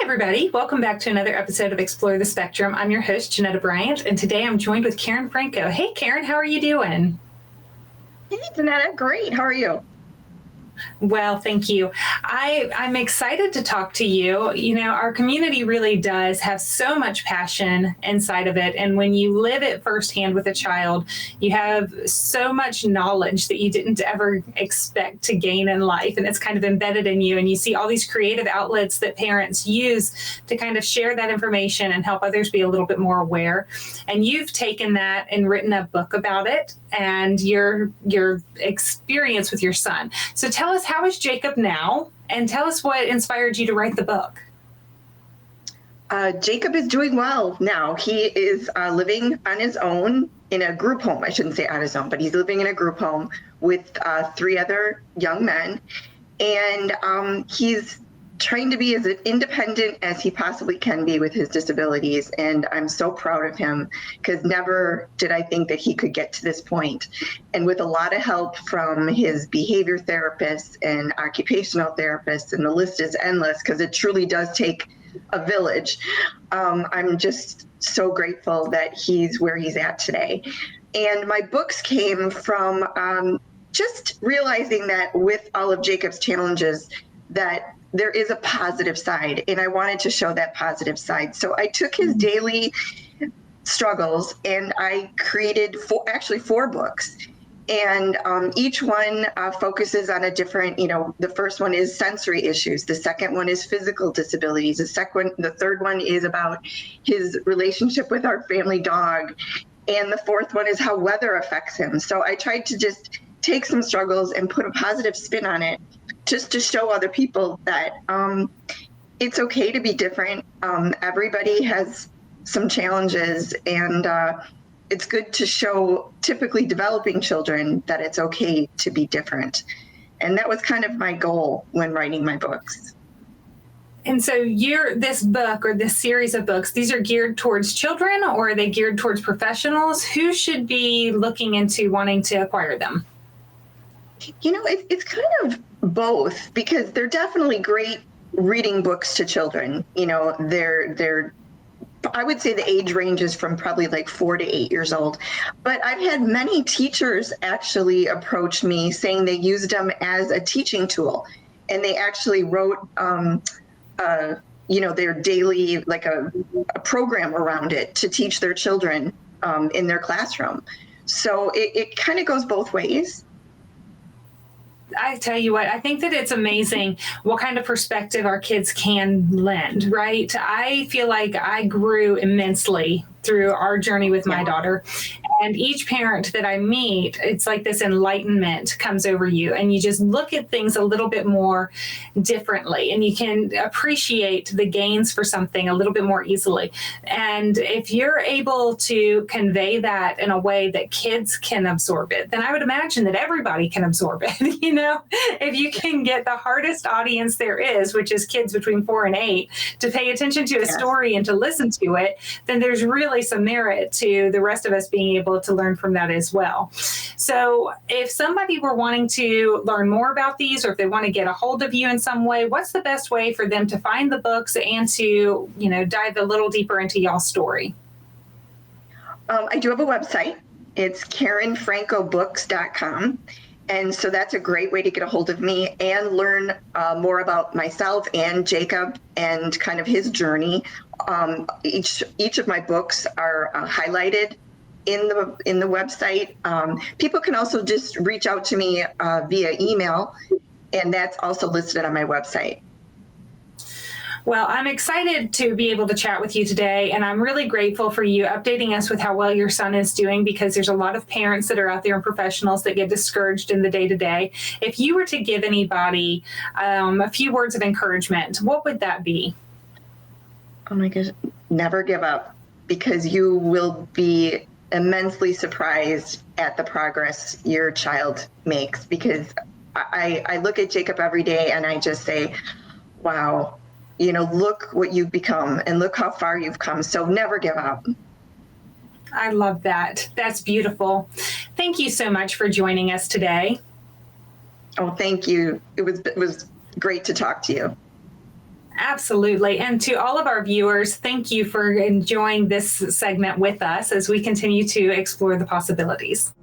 everybody. Welcome back to another episode of Explore the Spectrum. I'm your host, Jeanetta Bryant, and today I'm joined with Karen Franco. Hey, Karen, how are you doing? Hey, Jeanetta. Great. How are you? Well, thank you. I'm excited to talk to you. You know, our community really does have so much passion inside of it. And when you live it firsthand with a child, you have so much knowledge that you didn't ever expect to gain in life. And it's kind of embedded in you. And you see all these creative outlets that parents use to kind of share that information and help others be a little bit more aware. And you've taken that and written a book about it and your experience with your son. So tell us, how is Jacob now? And tell us what inspired you to write the book. Jacob is doing well now. He is living on his own in a group home. I shouldn't say on his own, but he's living in a group home with 3 other young men. And he's trying to be as independent as he possibly can be with his disabilities. And I'm so proud of him because never did I think that he could get to this point. And with a lot of help from his behavior therapists and occupational therapists, and the list is endless because it truly does take a village. I'm just so grateful that he's where he's at today. And my books came from just realizing that with all of Jacob's challenges, that there is a positive side, and I wanted to show that positive side. So I took his daily struggles and I created 4 books. And each one focuses on a different, the first one is sensory issues. The second one is physical disabilities. The third one is about his relationship with our family dog. And the fourth one is how weather affects him. So I tried to just take some struggles and put a positive spin on it, just to show other people that it's okay to be different. Everybody has some challenges, and it's good to show typically developing children that it's okay to be different. And that was kind of my goal when writing my books. And so this book or this series of books, these are geared towards children, or are they geared towards professionals? Who should be looking into wanting to acquire them? It's kind of both, because they're definitely great reading books to children. They're I would say the age ranges from probably like 4 to 8 years old. But I've had many teachers actually approach me saying they used them as a teaching tool, and they actually wrote their daily, like a program around it to teach their children in their classroom. So it kind of goes both ways. I tell you what, I think that it's amazing what kind of perspective our kids can lend, right? I feel like I grew immensely through our journey with my daughter. And each parent that I meet, it's like this enlightenment comes over you, and you just look at things a little bit more differently, and you can appreciate the gains for something a little bit more easily. And if you're able to convey that in a way that kids can absorb it, then I would imagine that everybody can absorb it. If you can get the hardest audience there is, which is kids between 4 and 8, to pay attention to a story and to listen to it, then there's really some merit to the rest of us being able to learn from that as well. So if somebody were wanting to learn more about these, or if they want to get a hold of you in some way, what's the best way for them to find the books and to, dive a little deeper into y'all's story? I do have a website. It's KarenFrancoBooks.com. And so that's a great way to get a hold of me and learn more about myself and Jacob and kind of his journey. Each of my books are highlighted in the website. People can also just reach out to me via email, and that's also listed on my website. Well, I'm excited to be able to chat with you today, and I'm really grateful for you updating us with how well your son is doing, because there's a lot of parents that are out there and professionals that get discouraged in the day-to-day. If you were to give anybody a few words of encouragement, what would that be? Oh my gosh, never give up, because you will be immensely surprised at the progress your child makes. Because I look at Jacob every day and I just say, wow, look what you've become and look how far you've come. So never give up. I love that. That's beautiful. Thank you so much for joining us today. Oh, thank you. It was great to talk to you. Absolutely. And to all of our viewers, thank you for enjoying this segment with us as we continue to explore the possibilities.